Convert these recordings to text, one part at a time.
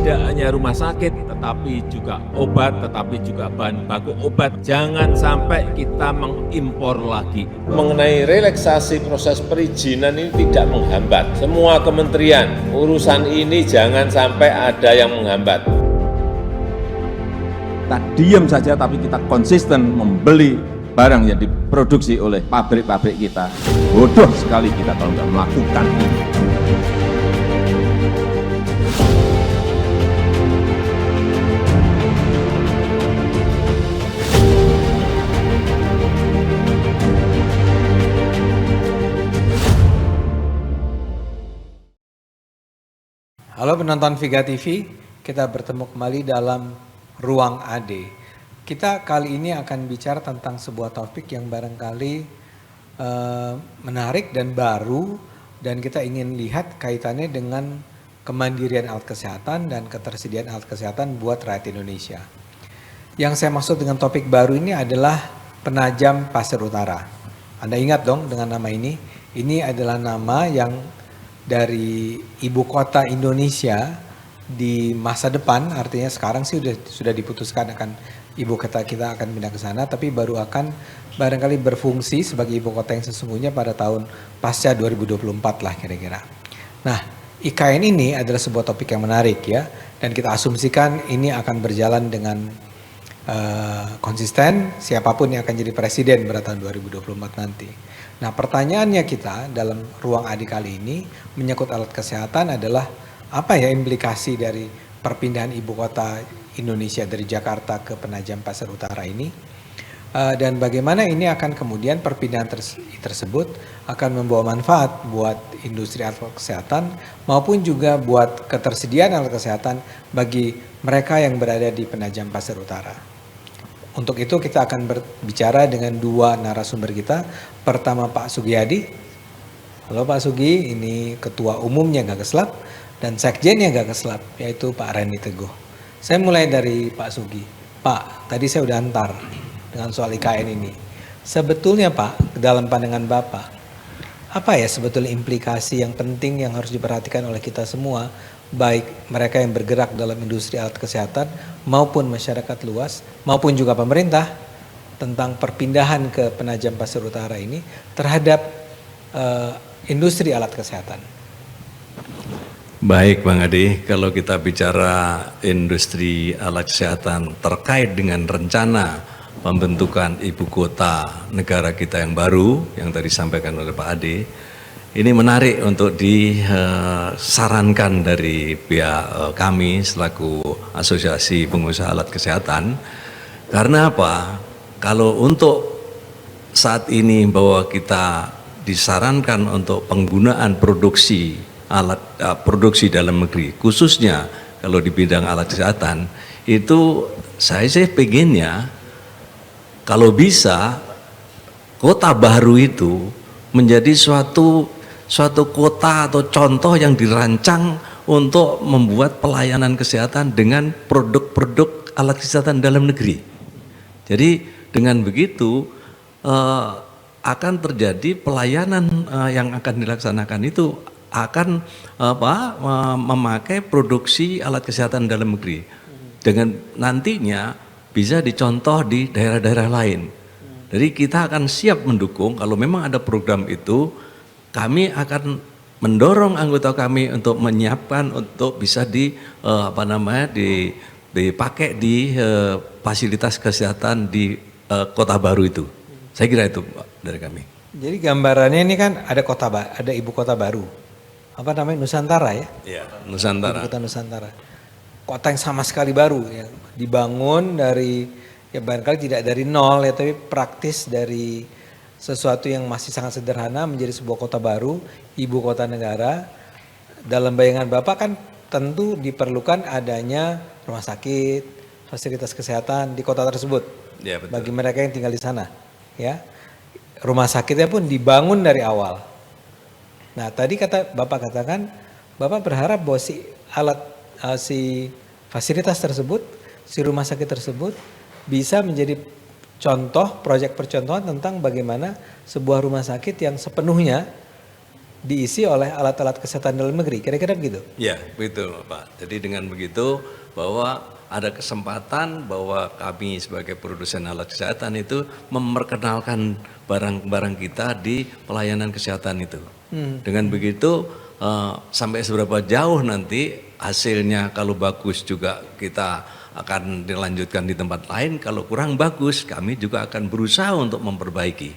Tidak hanya rumah sakit, tetapi juga obat, tetapi juga bahan baku obat. Jangan sampai kita mengimpor lagi. Mengenai relaksasi proses perizinan ini tidak menghambat. Semua kementerian, urusan ini jangan sampai ada yang menghambat. Kita diam saja tapi kita konsisten membeli barang yang diproduksi oleh pabrik-pabrik kita. Bodoh sekali kita kalau nggak melakukan ini. Halo penonton Viga TV, kita bertemu kembali dalam Ruang AD. Kita kali ini akan bicara tentang sebuah topik yang barangkali menarik dan baru, dan kita ingin lihat kaitannya dengan kemandirian alat kesehatan dan ketersediaan alat kesehatan buat rakyat Indonesia. Yang saya maksud dengan topik baru ini adalah Penajam Pasir Utara. Anda ingat dong dengan nama ini? Ini adalah nama yang dari ibu kota Indonesia di masa depan, artinya sekarang sih sudah diputuskan akan ibu kota kita akan pindah ke sana, tapi baru akan barangkali berfungsi sebagai ibu kota yang sesungguhnya pada tahun pasca 2024 lah kira-kira. Nah, IKN ini adalah sebuah topik yang menarik ya, dan kita asumsikan ini akan berjalan dengan konsisten siapapun yang akan jadi presiden pada tahun 2024 nanti. Nah, pertanyaannya kita dalam ruang AD kali ini menyangkut alat kesehatan adalah apa ya implikasi dari perpindahan ibu kota Indonesia dari Jakarta ke Penajam Pasir Utara ini, dan bagaimana ini akan kemudian perpindahan tersebut akan membawa manfaat buat industri alat kesehatan maupun juga buat ketersediaan alat kesehatan bagi mereka yang berada di Penajam Pasir Utara. Untuk itu kita akan berbicara dengan dua narasumber kita. Pertama Pak Sugiyadi. Halo Pak Sugi, ini ketua umumnya Gakeslab dan sekjennya Gakeslab, yaitu Pak Reni Teguh. Saya mulai dari Pak Sugi. Pak, tadi saya udah antar dengan soal IKN ini. Sebetulnya Pak, dalam pandangan Bapak, apa ya sebetulnya implikasi yang penting yang harus diperhatikan oleh kita semua, baik mereka yang bergerak dalam industri alat kesehatan maupun masyarakat luas maupun juga pemerintah tentang perpindahan ke Penajam Pasir Utara ini terhadap industri alat kesehatan. Baik Bang Adi, kalau kita bicara industri alat kesehatan terkait dengan rencana pembentukan ibu kota negara kita yang baru yang tadi disampaikan oleh Pak Adi, ini menarik untuk disarankan dari pihak kami selaku Asosiasi Pengusaha Alat Kesehatan. Karena apa? Kalau untuk saat ini bahwa kita disarankan untuk penggunaan produksi alat produksi dalam negeri, khususnya kalau di bidang alat kesehatan, itu saya pengennya kalau bisa kota baru itu menjadi suatu kota atau contoh yang dirancang untuk membuat pelayanan kesehatan dengan produk-produk alat kesehatan dalam negeri. Jadi dengan begitu akan terjadi pelayanan yang akan dilaksanakan itu akan memakai produksi alat kesehatan dalam negeri. Dengan nantinya bisa dicontoh di daerah-daerah lain. Jadi kita akan siap mendukung kalau memang ada program itu. Kami akan mendorong anggota kami untuk menyiapkan untuk bisa dipakai di fasilitas kesehatan di kota baru itu. Saya kira itu dari kami. Jadi gambarannya ini kan ada ibu kota baru. Apa namanya? Nusantara ya? Iya, Nusantara. Ibu kota Nusantara. Kota yang sama sekali baru ya. Dibangun dari ya barangkali tidak dari nol ya, tapi praktis dari sesuatu yang masih sangat sederhana menjadi sebuah kota baru, ibu kota negara. Dalam bayangan Bapak kan tentu diperlukan adanya rumah sakit, fasilitas kesehatan di kota tersebut. Ya, betul. Bagi mereka yang tinggal di sana, ya. Rumah sakitnya pun dibangun dari awal. Nah, tadi Bapak katakan, Bapak berharap bahwa si fasilitas tersebut, si rumah sakit tersebut bisa menjadi contoh, proyek percontohan tentang bagaimana sebuah rumah sakit yang sepenuhnya diisi oleh alat-alat kesehatan dalam negeri, kira-kira begitu? Ya, betul Pak. Jadi dengan begitu bahwa ada kesempatan bahwa kami sebagai produsen alat kesehatan itu memperkenalkan barang-barang kita di pelayanan kesehatan itu. Dengan begitu sampai seberapa jauh nanti hasilnya kalau bagus juga kita akan dilanjutkan di tempat lain, kalau kurang bagus kami juga akan berusaha untuk memperbaiki.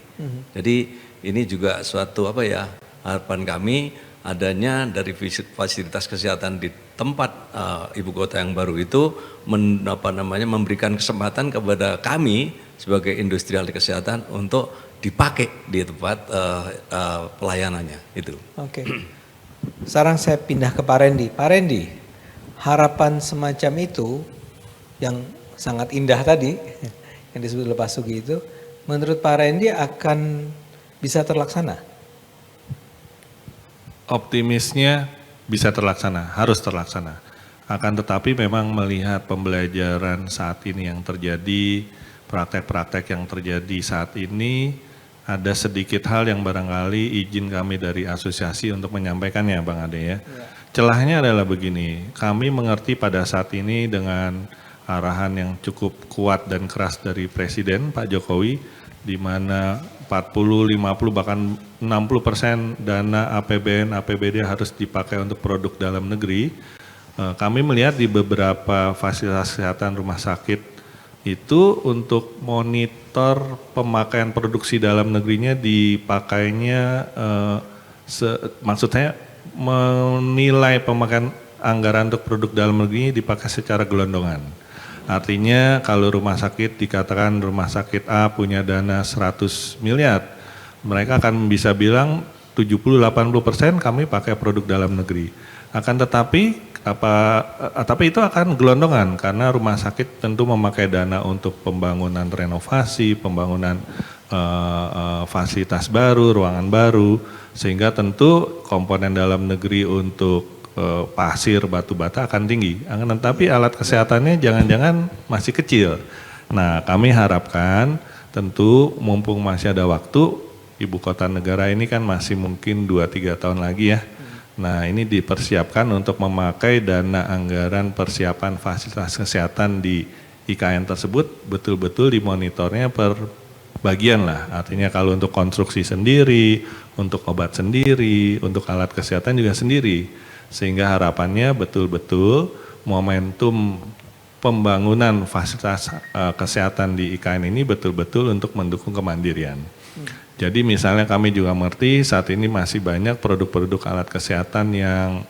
Jadi ini juga suatu harapan kami adanya dari fasilitas kesehatan di tempat ibu kota yang baru itu memberikan kesempatan kepada kami sebagai industrial kesehatan untuk dipakai di tempat pelayanannya itu. Oke. Sekarang saya pindah ke Pak Randy. Pak Randy, harapan semacam itu yang sangat indah tadi yang disebut oleh Pak Sugih itu, menurut Pak Randy akan bisa terlaksana? Optimisnya bisa terlaksana, harus terlaksana. Akan tetapi memang melihat pembelajaran saat ini yang terjadi, praktek-praktek yang terjadi saat ini, ada sedikit hal yang barangkali izin kami dari asosiasi untuk menyampaikannya Bang Ade ya. Celahnya adalah begini, kami mengerti pada saat ini dengan arahan yang cukup kuat dan keras dari Presiden Pak Jokowi, di mana 40, 50 bahkan 60% dana APBN, APBD harus dipakai untuk produk dalam negeri. Kami melihat di beberapa fasilitas kesehatan rumah sakit itu untuk monitor pemakaian produksi dalam negerinya dipakainya, maksudnya menilai pemakaian anggaran untuk produk dalam negeri dipakai secara gelondongan. Artinya kalau rumah sakit dikatakan rumah sakit A punya dana 100 miliar, mereka akan bisa bilang 70-80% kami pakai produk dalam negeri. Akan tetapi tapi itu akan gelondongan karena rumah sakit tentu memakai dana untuk pembangunan renovasi, pembangunan fasilitas baru, ruangan baru, sehingga tentu komponen dalam negeri untuk pasir, batu bata akan tinggi. Tetapi alat kesehatannya jangan-jangan masih kecil. Nah, kami harapkan tentu mumpung masih ada waktu, ibu kota negara ini kan masih mungkin 2-3 tahun lagi ya. Nah, ini dipersiapkan untuk memakai dana anggaran persiapan fasilitas kesehatan di IKN tersebut betul-betul dimonitornya per bagian lah. Artinya kalau untuk konstruksi sendiri, untuk obat sendiri, untuk alat kesehatan juga sendiri. Sehingga harapannya betul-betul momentum pembangunan fasilitas kesehatan di IKN ini betul-betul untuk mendukung kemandirian. Jadi misalnya kami juga mengerti saat ini masih banyak produk-produk alat kesehatan yang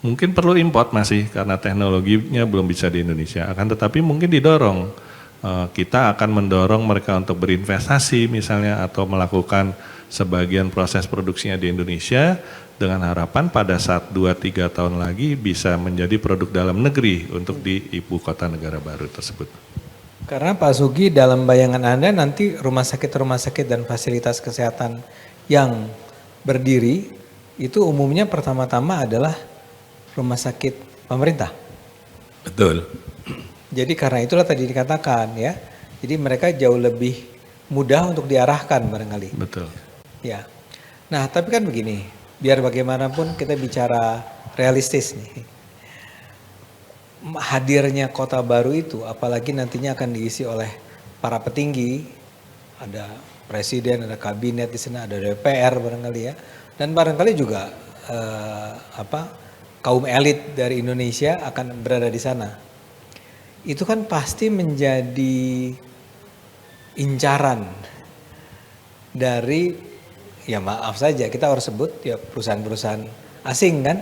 mungkin perlu import masih karena teknologinya belum bisa di Indonesia. Akan tetapi mungkin didorong, kita akan mendorong mereka untuk berinvestasi misalnya atau melakukan sebagian proses produksinya di Indonesia dengan harapan pada saat 2-3 tahun lagi bisa menjadi produk dalam negeri untuk di ibu kota negara baru tersebut. Karena Pak Sugih dalam bayangan Anda nanti rumah sakit dan fasilitas kesehatan yang berdiri itu umumnya pertama-tama adalah rumah sakit pemerintah. Betul. Jadi karena itulah tadi dikatakan ya, jadi mereka jauh lebih mudah untuk diarahkan barangkali. Betul. Ya, nah tapi kan begini, biar bagaimanapun kita bicara realistis nih. Hadirnya kota baru itu, apalagi nantinya akan diisi oleh para petinggi, ada presiden, ada kabinet di sana, ada DPR barangkali ya, dan barangkali juga kaum elit dari Indonesia akan berada di sana. Itu kan pasti menjadi incaran dari, ya maaf saja kita harus sebut ya perusahaan-perusahaan asing kan.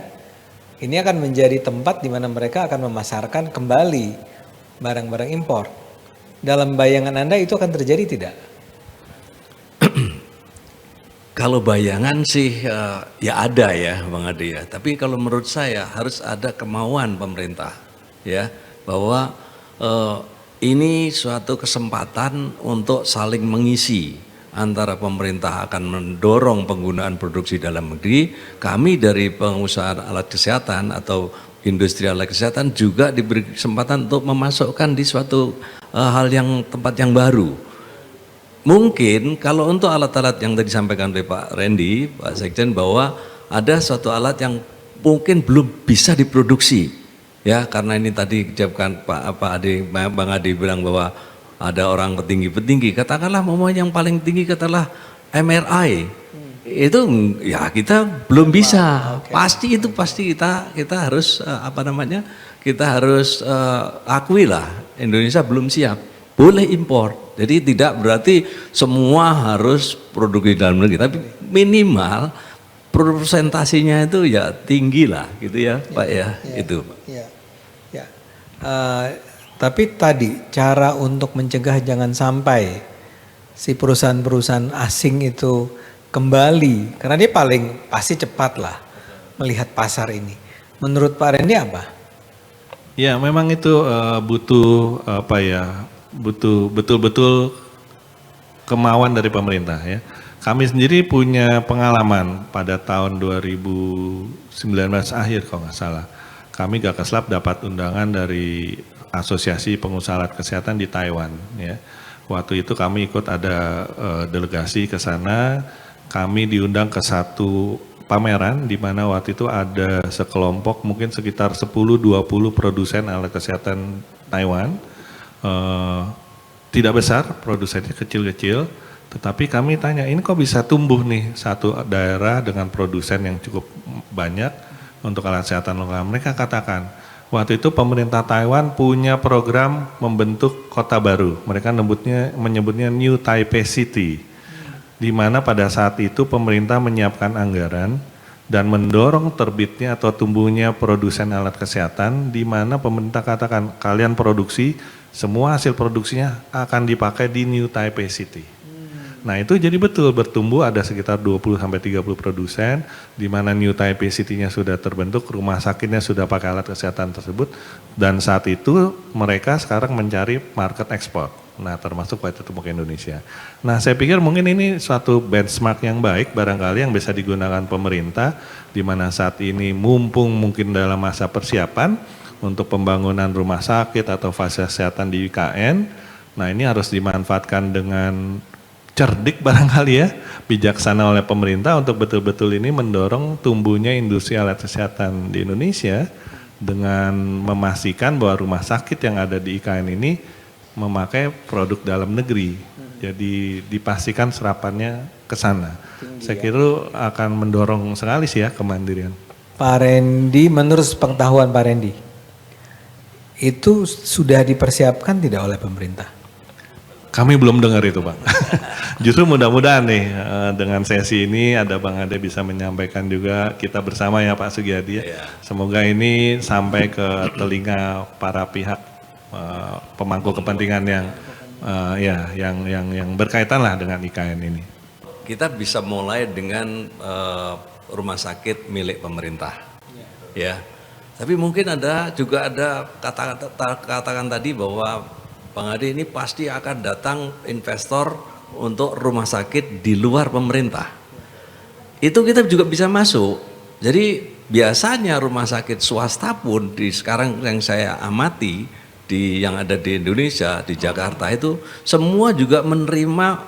Ini akan menjadi tempat di mana mereka akan memasarkan kembali barang-barang impor. Dalam bayangan Anda itu akan terjadi tidak? Kalau bayangan sih ya ada ya Bang Ade ya. Tapi kalau menurut saya harus ada kemauan pemerintah ya bahwa ini suatu kesempatan untuk saling mengisi. Antara pemerintah akan mendorong penggunaan produksi dalam negeri, kami dari pengusaha alat kesehatan atau industri alat kesehatan juga diberi kesempatan untuk memasukkan di suatu tempat yang baru. Mungkin kalau untuk alat-alat yang tadi disampaikan oleh Pak Randy, Pak Sekjen, bahwa ada suatu alat yang mungkin belum bisa diproduksi, ya karena ini tadi dijawabkan Bang Ade bilang bahwa ada orang petinggi-petinggi, katakanlah yang paling tinggi katakanlah MRI, itu ya kita belum bisa, pasti kita harus kita harus akui lah Indonesia belum siap, boleh impor. Jadi tidak berarti semua harus produk di dalam negeri, tapi minimal presentasinya itu ya tinggi lah gitu ya Pak ya, itu. Ya. Tapi tadi cara untuk mencegah jangan sampai si perusahaan-perusahaan asing itu kembali, karena dia paling pasti cepat lah melihat pasar ini. Menurut Pak Randy apa? Ya memang itu butuh butuh betul-betul kemauan dari pemerintah ya. Kami sendiri punya pengalaman pada tahun 2019 akhir kalau nggak salah. Kami Gakaslab dapat undangan dari Asosiasi Pengusaha Alat Kesehatan di Taiwan ya. Waktu itu kami ikut ada delegasi ke sana, kami diundang ke satu pameran di mana waktu itu ada sekelompok mungkin sekitar 10-20 produsen alat kesehatan Taiwan. Tidak besar, produsennya kecil-kecil, tetapi kami tanya ini kok bisa tumbuh nih satu daerah dengan produsen yang cukup banyak untuk alat kesehatan lokal. Mereka katakan waktu itu pemerintah Taiwan punya program membentuk kota baru, mereka menyebutnya New Taipei City, di mana pada saat itu pemerintah menyiapkan anggaran dan mendorong terbitnya atau tumbuhnya produsen alat kesehatan, di mana pemerintah katakan kalian produksi, semua hasil produksinya akan dipakai di New Taipei City. Nah itu jadi betul bertumbuh, ada sekitar 20-30 produsen, di mana New Taipei City-nya sudah terbentuk, rumah sakitnya sudah pakai alat kesehatan tersebut, dan saat itu mereka sekarang mencari market ekspor. Nah termasuk waktu itu ke Indonesia. Nah saya pikir mungkin ini suatu benchmark yang baik barangkali yang bisa digunakan pemerintah, di mana saat ini mumpung mungkin dalam masa persiapan untuk pembangunan rumah sakit atau fasilitas kesehatan di IKN. Nah ini harus dimanfaatkan dengan cerdik barangkali ya, bijaksana oleh pemerintah untuk betul-betul ini mendorong tumbuhnya industri alat kesehatan di Indonesia dengan memastikan bahwa rumah sakit yang ada di IKN ini memakai produk dalam negeri. Jadi dipastikan serapannya ke sana. Saya kira akan mendorong sekali sih ya kemandirian. Pak Randy, menurut pengetahuan Pak Randy, itu sudah dipersiapkan tidak oleh pemerintah? Kami belum dengar itu Pak. Justru mudah-mudahan nih dengan sesi ini ada Bang Ade bisa menyampaikan juga kita bersama ya Pak Sugiyadi ya. Semoga ini sampai ke telinga para pihak pemangku kepentingan yang berkaitan lah dengan IKN ini. Kita bisa mulai dengan rumah sakit milik pemerintah, ya. Tapi mungkin juga ada katakan tadi bahwa Bang Ade ini pasti akan datang investor untuk rumah sakit di luar pemerintah. Itu kita juga bisa masuk. Jadi biasanya rumah sakit swasta pun di sekarang yang saya amati yang ada di Indonesia, di Jakarta itu semua juga menerima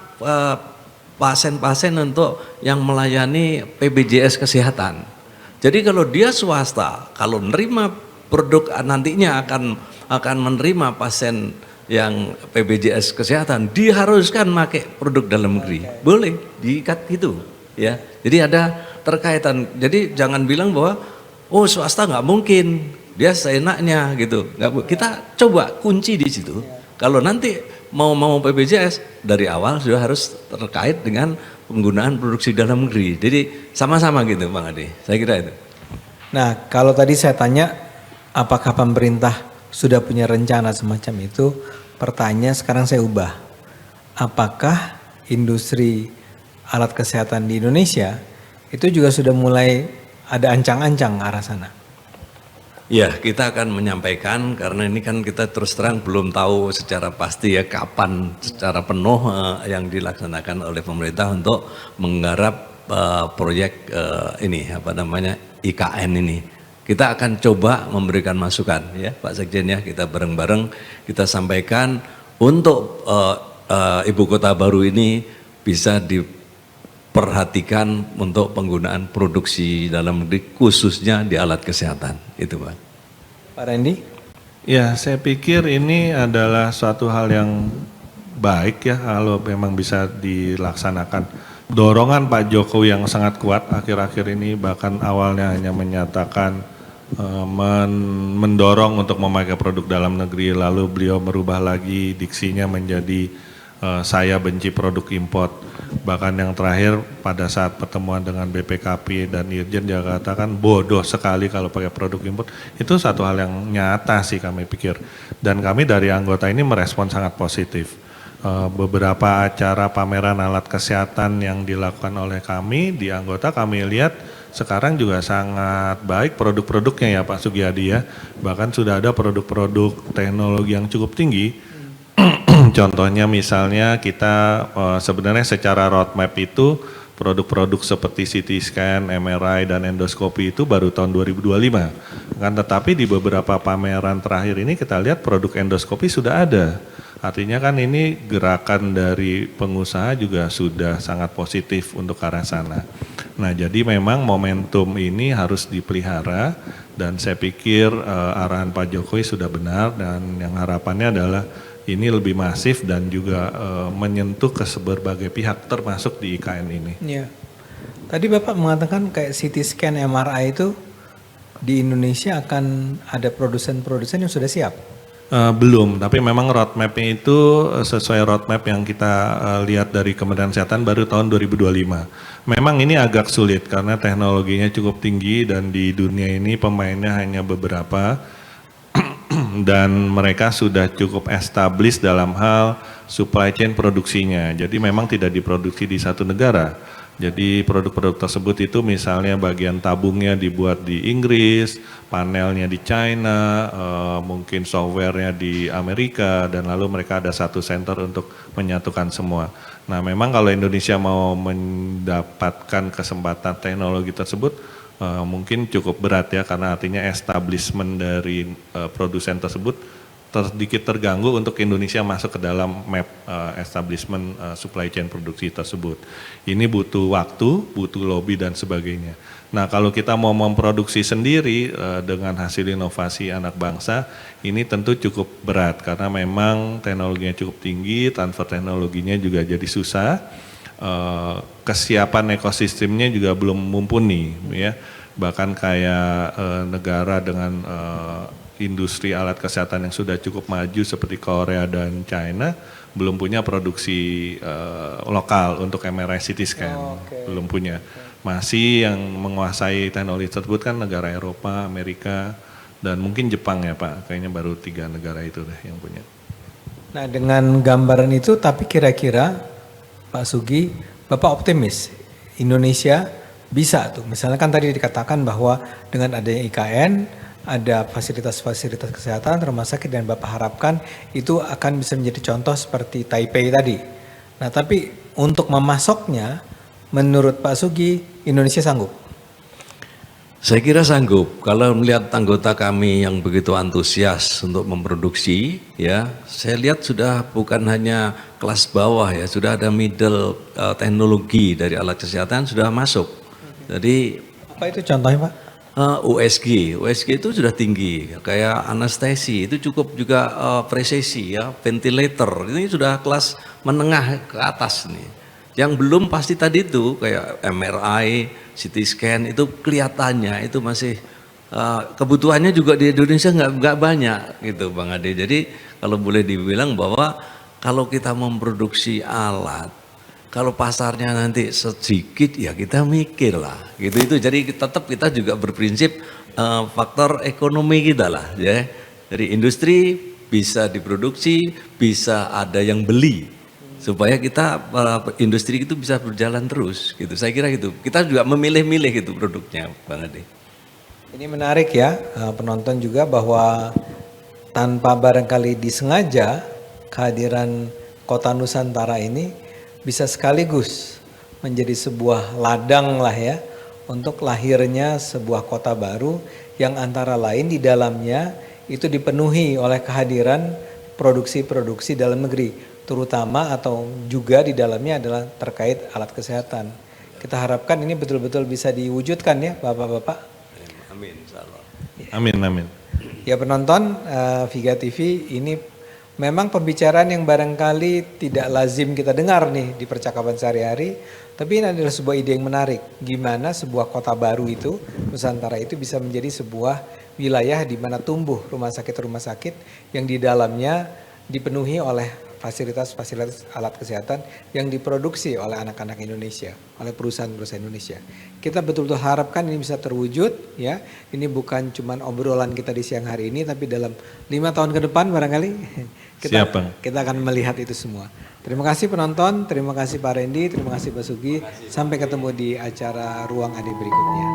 pasien-pasien untuk yang melayani BPJS Kesehatan. Jadi kalau dia swasta, kalau menerima produk nantinya akan menerima pasien yang BPJS Kesehatan, diharuskan pakai produk dalam negeri. Boleh diikat gitu ya. Jadi ada terkaitan. Jadi jangan bilang bahwa oh swasta nggak mungkin, dia seenaknya gitu. Kita coba kunci di situ. Kalau nanti mau BPJS dari awal sudah harus terkait dengan penggunaan produksi dalam negeri. Jadi sama-sama gitu Bang Ade, saya kira itu. Nah kalau tadi saya tanya apakah pemerintah sudah punya rencana semacam itu, pertanyaan sekarang saya ubah. Apakah industri alat kesehatan di Indonesia itu juga sudah mulai ada ancang-ancang ke arah sana? Ya, kita akan menyampaikan karena ini kan kita terus terang belum tahu secara pasti ya kapan secara penuh yang dilaksanakan oleh pemerintah untuk menggarap proyek ini IKN ini. Kita akan coba memberikan masukan ya Pak Sekjen ya, kita bareng-bareng kita sampaikan untuk ibu kota baru ini bisa perhatikan untuk penggunaan produksi dalam negeri khususnya di alat kesehatan. Itu Pak. Pak Randy? Ya, saya pikir ini adalah suatu hal yang baik ya kalau memang bisa dilaksanakan. Dorongan Pak Jokowi yang sangat kuat akhir-akhir ini, bahkan awalnya hanya menyatakan mendorong untuk memakai produk dalam negeri, lalu beliau merubah lagi diksinya menjadi saya benci produk import. Bahkan yang terakhir pada saat pertemuan dengan BPKP dan Irjen dia katakan bodoh sekali kalau pakai produk import. Itu satu hal yang nyata sih kami pikir. Dan kami dari anggota ini merespon sangat positif. Beberapa acara pameran alat kesehatan yang dilakukan oleh kami di anggota kami lihat sekarang juga sangat baik produk-produknya ya Pak Sugiyadi ya. Bahkan sudah ada produk-produk teknologi yang cukup tinggi. Contohnya misalnya kita sebenarnya secara roadmap itu produk-produk seperti CT scan, MRI dan endoskopi itu baru tahun 2025. Kan tetapi di beberapa pameran terakhir ini kita lihat produk endoskopi sudah ada. Artinya kan ini gerakan dari pengusaha juga sudah sangat positif untuk ke arah sana. Nah jadi memang momentum ini harus dipelihara dan saya pikir arahan Pak Jokowi sudah benar dan yang harapannya adalah ini lebih masif dan juga menyentuh ke berbagai pihak termasuk di IKN ini. Iya. Tadi Bapak mengatakan kayak CT scan MRI itu di Indonesia akan ada produsen-produsen yang sudah siap. Belum, tapi memang roadmap-nya itu sesuai roadmap yang kita lihat dari Kementerian Kesehatan baru tahun 2025. Memang ini agak sulit karena teknologinya cukup tinggi dan di dunia ini pemainnya hanya beberapa dan mereka sudah cukup established dalam hal supply chain produksinya. Jadi memang tidak diproduksi di satu negara. Jadi produk-produk tersebut itu misalnya bagian tabungnya dibuat di Inggris, panelnya di China, mungkin softwarenya di Amerika, dan lalu mereka ada satu center untuk menyatukan semua. Nah memang kalau Indonesia mau mendapatkan kesempatan teknologi tersebut, mungkin cukup berat ya, karena artinya establishment dari produsen tersebut sedikit terganggu untuk Indonesia masuk ke dalam map establishment supply chain produksi tersebut. Ini butuh waktu, butuh lobby dan sebagainya. Nah kalau kita mau memproduksi sendiri dengan hasil inovasi anak bangsa, ini tentu cukup berat karena memang teknologinya cukup tinggi, transfer teknologinya juga jadi susah, kesiapan ekosistemnya juga belum mumpuni ya. Bahkan kayak negara dengan industri alat kesehatan yang sudah cukup maju seperti Korea dan China belum punya produksi lokal untuk MRI CT scan, belum punya. Masih yang menguasai teknologi tersebut kan negara Eropa, Amerika, dan mungkin Jepang ya Pak, kayaknya baru 3 negara itu deh yang punya. Nah dengan gambaran itu tapi kira-kira Pak Sugi, Bapak optimis Indonesia bisa tuh, misalnya kan tadi dikatakan bahwa dengan adanya IKN, ada fasilitas-fasilitas kesehatan, rumah sakit, dan Bapak harapkan itu akan bisa menjadi contoh seperti Taipei tadi. Nah tapi untuk memasoknya, menurut Pak Sugi, Indonesia sanggup? Saya kira sanggup. Kalau melihat anggota kami yang begitu antusias untuk memproduksi, ya, saya lihat sudah bukan hanya kelas bawah ya, sudah ada middle teknologi dari alat kesehatan sudah masuk. Jadi apa itu contohnya Pak? USG itu sudah tinggi, kayak anestesi itu cukup juga presisi ya, ventilator ini sudah kelas menengah ke atas nih. Yang belum pasti tadi itu kayak MRI, CT scan itu kelihatannya itu masih kebutuhannya juga di Indonesia nggak banyak gitu Bang Ade. Jadi kalau boleh dibilang bahwa kalau kita memproduksi alat, kalau pasarnya nanti sedikit ya kita mikir lah gitu itu. Jadi tetap kita juga berprinsip faktor ekonomi kita lah ya. Dari industri bisa diproduksi, bisa ada yang beli supaya kita industri itu bisa berjalan terus gitu. Saya kira gitu. Kita juga memilih-milih gitu produknya Bang Ade. Ini menarik ya penonton juga bahwa tanpa barangkali disengaja kehadiran Kota Nusantara ini bisa sekaligus menjadi sebuah ladang lah ya untuk lahirnya sebuah kota baru yang antara lain di dalamnya itu dipenuhi oleh kehadiran produksi-produksi dalam negeri, terutama atau juga di dalamnya adalah terkait alat kesehatan Kita harapkan ini betul-betul bisa diwujudkan ya Bapak-Bapak. Amin, insyaallah. Amin, amin. Ya penonton Viga TV, ini memang pembicaraan yang barangkali tidak lazim kita dengar nih di percakapan sehari-hari, tapi ini adalah sebuah ide yang menarik. Gimana sebuah kota baru itu, Nusantara itu bisa menjadi sebuah wilayah di mana tumbuh rumah sakit yang di dalamnya dipenuhi oleh fasilitas-fasilitas alat kesehatan yang diproduksi oleh anak-anak Indonesia, oleh perusahaan-perusahaan Indonesia. Kita betul-betul harapkan ini bisa terwujud ya. Ini bukan cuman obrolan kita di siang hari ini, tapi dalam 5 tahun ke depan barangkali kita akan melihat itu semua. Terima kasih penonton, terima kasih Pak Randy, terima kasih Pak Sugi. Sampai ketemu di acara Ruang Adi berikutnya.